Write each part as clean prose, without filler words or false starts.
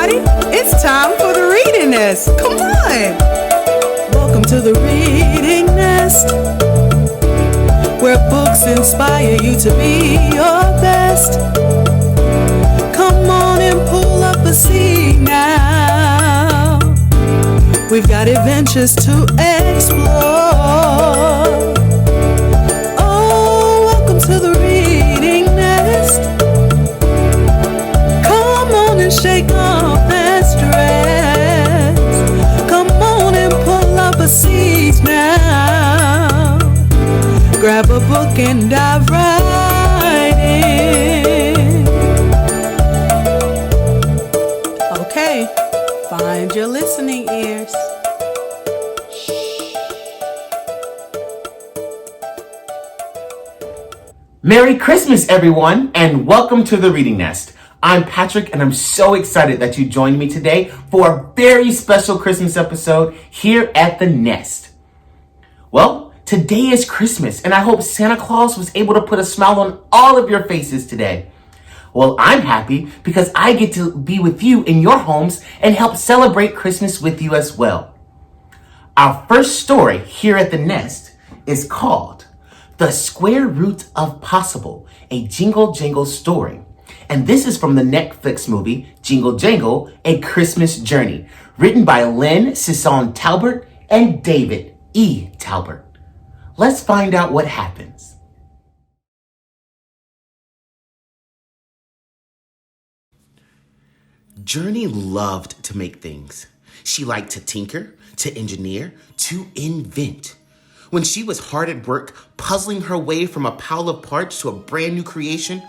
everybody. It's time for the Reading Nest. Come on. Welcome to the Reading Nest, where books inspire you to be your best. Come on and pull up a seat now. We've got adventures to explore. Oh, welcome to the Reading Nest. Come on and shake off that stress. Come on and pull up a seat now. Grab a book and dive right in. Okay, find your listening ears. Merry Christmas, everyone, and welcome to the Reading Nest. I'm Patrick, and I'm so excited that you joined me today for a very special Christmas episode here at the Nest. Well, today is Christmas, and I hope Santa Claus was able to put a smile on all of your faces today. Well, I'm happy because I get to be with you in your homes and help celebrate Christmas with you as well. Our first story here at the Nest is called The Square Root of Possible, a Jingle Jangle story. And this is from the Netflix movie Jingle Jangle, A Christmas Journey, written by Lynn Sisson Talbert and David E. Talbert. Let's find out what happens. Journey loved to make things. She liked to tinker, to engineer, to invent. When she was hard at work, puzzling her way from a pile of parts to a brand new creation,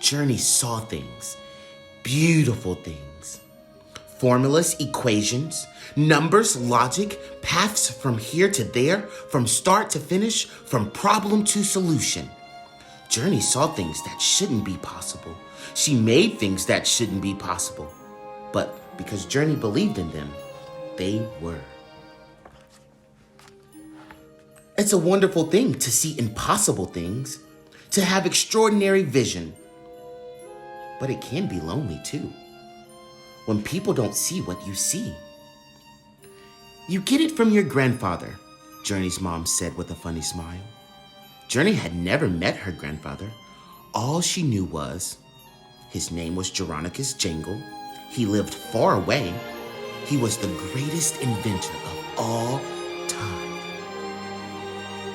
Journey saw things, beautiful things. Formulas, equations, numbers, logic, paths from here to there, from start to finish, from problem to solution. Journey saw things that shouldn't be possible. She made things that shouldn't be possible. But because Journey believed in them, they were. It's a wonderful thing to see impossible things, to have extraordinary vision. But it can be lonely too, when people don't see what you see. You get it from your grandfather, Journey's mom said with a funny smile. Journey had never met her grandfather. All she knew was his name was Jeronicus Jangle. He lived far away. He was the greatest inventor of all time.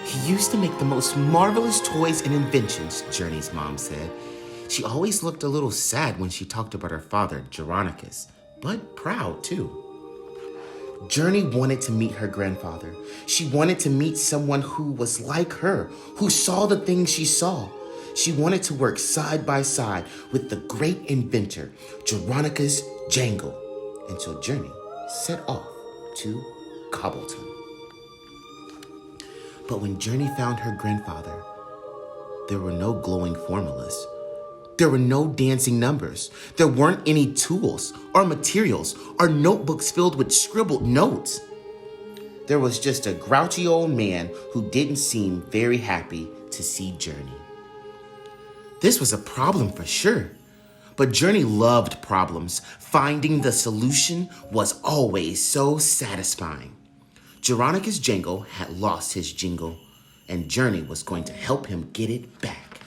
He used to make the most marvelous toys and inventions, Journey's mom said. She always looked a little sad when she talked about her father, Jeronicus, but proud too. Journey wanted to meet her grandfather. She wanted to meet someone who was like her, who saw the things she saw. She wanted to work side by side with the great inventor, Jeronicus Jangle. And so Journey set off to Cobbleton. But when Journey found her grandfather, there were no glowing formulas. There were no dancing numbers. There weren't any tools or materials or notebooks filled with scribbled notes. There was just a grouchy old man who didn't seem very happy to see Journey. This was a problem for sure, but Journey loved problems. Finding the solution was always so satisfying. Jeronicus Jangle had lost his jingle, and Journey was going to help him get it back.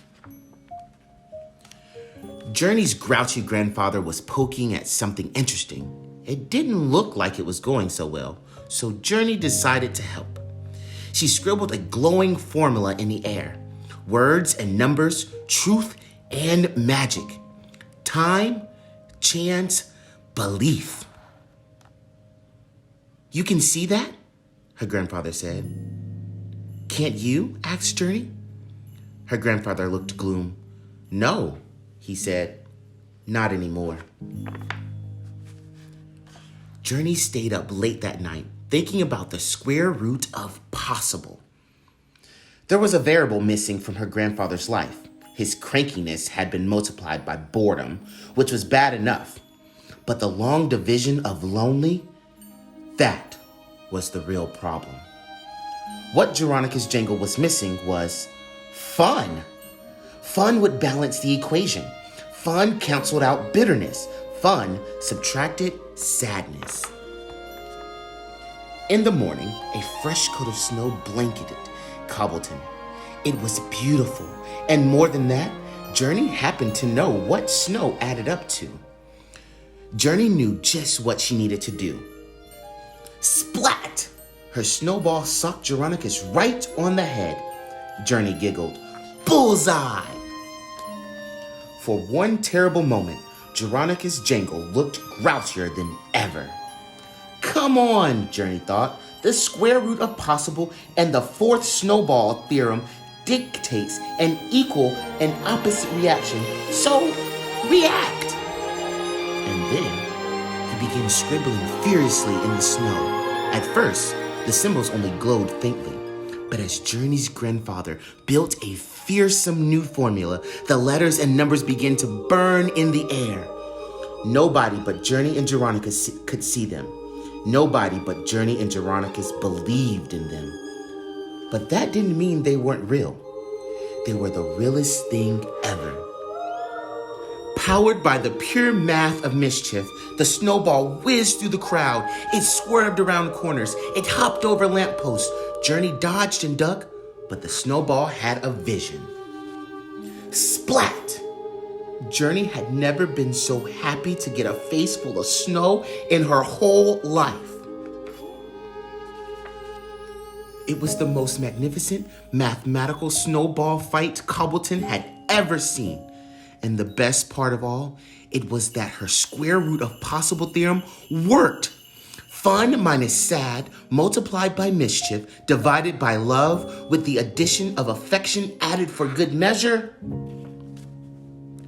Journey's grouchy grandfather was poking at something interesting. It didn't look like it was going so well, so Journey decided to help. She scribbled a glowing formula in the air. Words and numbers, truth and magic. Time, chance, belief. You can see that? Her grandfather said. Can't you? Asked Journey. Her grandfather looked gloom. No, he said, not anymore. Journey stayed up late that night, thinking about the square root of possible. There was a variable missing from her grandfather's life. His crankiness had been multiplied by boredom, which was bad enough. But the long division of lonely, that was the real problem. What Jeronicus Jangle was missing was fun. Fun would balance the equation. Fun canceled out bitterness. Fun subtracted sadness. In the morning, a fresh coat of snow blanketed Cobbleton. It was beautiful, and more than that, Journey happened to know what snow added up to. Journey knew just what she needed to do. Splat! Her snowball socked Geronicus right on the head. Journey giggled. Bullseye! For one terrible moment, Geronicus Jangle looked grouchier than ever. Come on, Journey thought. The square root of possible and the fourth snowball theorem dictates an equal and opposite reaction, so react! And then he began scribbling furiously in the snow. At first, the symbols only glowed faintly, but as Journey's grandfather built a fearsome new formula, the letters and numbers began to burn in the air. Nobody but Journey and Geronicus could see them. Nobody but Journey and Geronicus believed in them. But that didn't mean they weren't real. They were the realest thing ever. Powered by the pure math of mischief, the snowball whizzed through the crowd. It swerved around corners. It hopped over lampposts. Journey dodged and ducked, but the snowball had a vision. Splat! Journey had never been so happy to get a face full of snow in her whole life. It was the most magnificent mathematical snowball fight Cobbleton had ever seen. And the best part of all, it was that her square root of possible theorem worked. Fun minus sad multiplied by mischief divided by love with the addition of affection added for good measure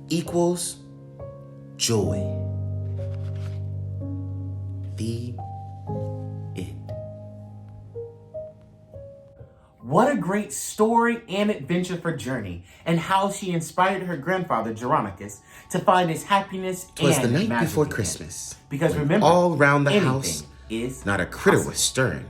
equals joy. The end. What a great story and adventure for Journey, and how she inspired her grandfather, Geronicus, to find his happiness and Twas the night magic before again. Christmas. Because when remember, all round the anything house, is not a critter possible. was stirring,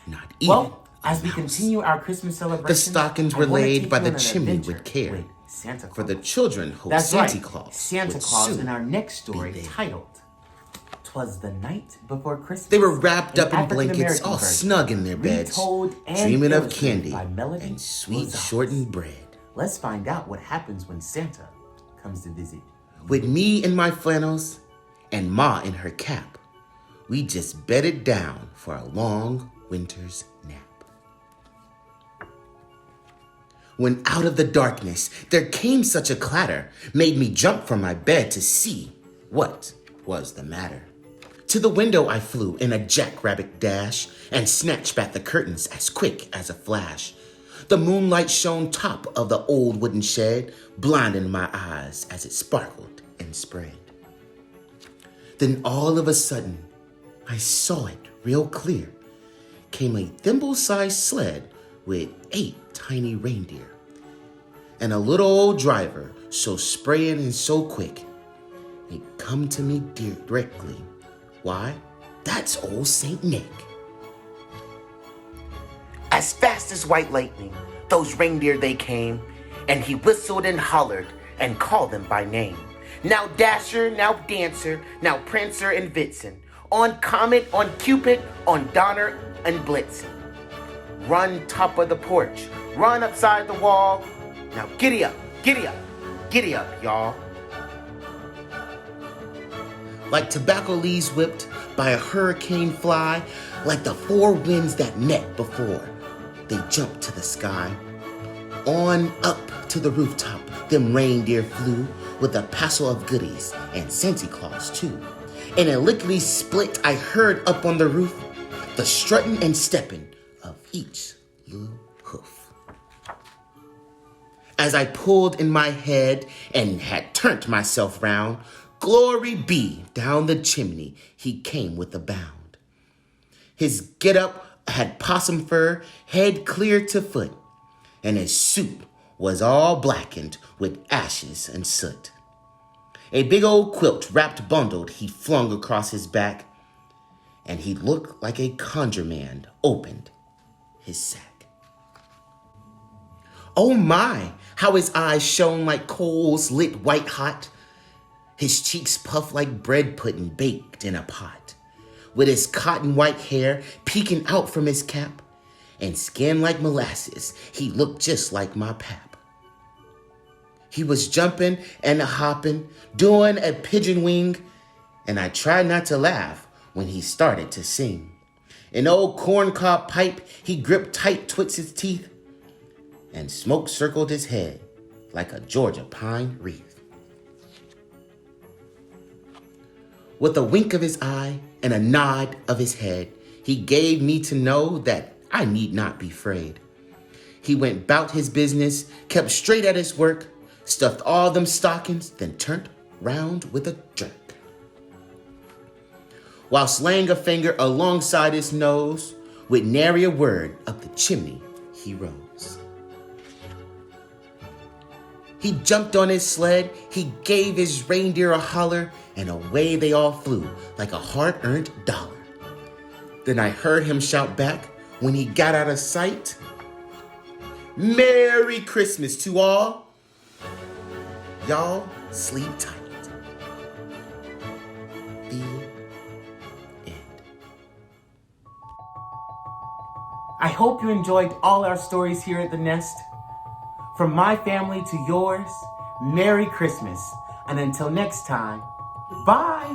not even Well, a as we mouse. continue our Christmas celebration, The stockings I were wanna laid take by you the on an chimney adventure with care. with Santa Claus. For the children hoped That's Santa right, Claus Santa would Claus soon in our next story be there. titled "'Twas the Night Before Christmas." They were wrapped An up in blankets, African-American all version, snug in their beds, retold and dreaming of illustrated candy by Melody and sweet Rosales. shortened bread. Let's find out what happens when Santa comes to visit. With me in my flannels and Ma in her cap, we just bedded down for a long winter's nap. When out of the darkness there came such a clatter, made me jump from my bed to see what was the matter. To the window I flew in a jackrabbit dash and snatched back the curtains as quick as a flash. The moonlight shone top of the old wooden shed, blinding my eyes as it sparkled and spread. Then all of a sudden, I saw it real clear. Came a thimble-sized sled with 8 tiny reindeer. And a little old driver, so spraying and so quick. It come to me directly. Why? That's old Saint Nick. As fast as white lightning, those reindeer they came, and he whistled and hollered and called them by name. Now Dasher, now Dancer, now Prancer and Vixen, on Comet, on Cupid, on Donner and Blitzen. Run top of the porch, run upside the wall. Now giddy up, giddy up, giddy up, y'all. Like tobacco leaves whipped by a hurricane fly, like the 4 winds that met before, they jumped to the sky. On up to the rooftop, them reindeer flew with a passel of goodies and Santa Claus too. In a lickety split, I heard up on the roof the strutting and stepping of each little hoof. As I pulled in my head and had turned myself round, glory be, down the chimney he came with a bound. His get-up had possum fur, head clear to foot, and his suit was all blackened with ashes and soot. A big old quilt wrapped bundled he flung across his back, and he looked like a conjure man opened his sack. Oh my, how his eyes shone like coals lit white hot. His cheeks puffed like bread pudding baked in a pot, with his cotton white hair peeking out from his cap, and skin like molasses. He looked just like my pap. He was jumping and hopping, doing a pigeon wing, and I tried not to laugh when he started to sing. An old corncob pipe he gripped tight twixt his teeth, and smoke circled his head like a Georgia pine wreath. With a wink of his eye and a nod of his head, he gave me to know that I need not be afraid. He went bout his business, kept straight at his work, stuffed all them stockings, then turned round with a jerk. Whilst laying a finger alongside his nose, with nary a word up the chimney he rose. He jumped on his sled, he gave his reindeer a holler, and away they all flew like a hard-earned dollar. Then I heard him shout back when he got out of sight, "Merry Christmas to all. Y'all sleep tight." The end. I hope you enjoyed all our stories here at the Nest. From my family to yours, Merry Christmas. And until next time, bye.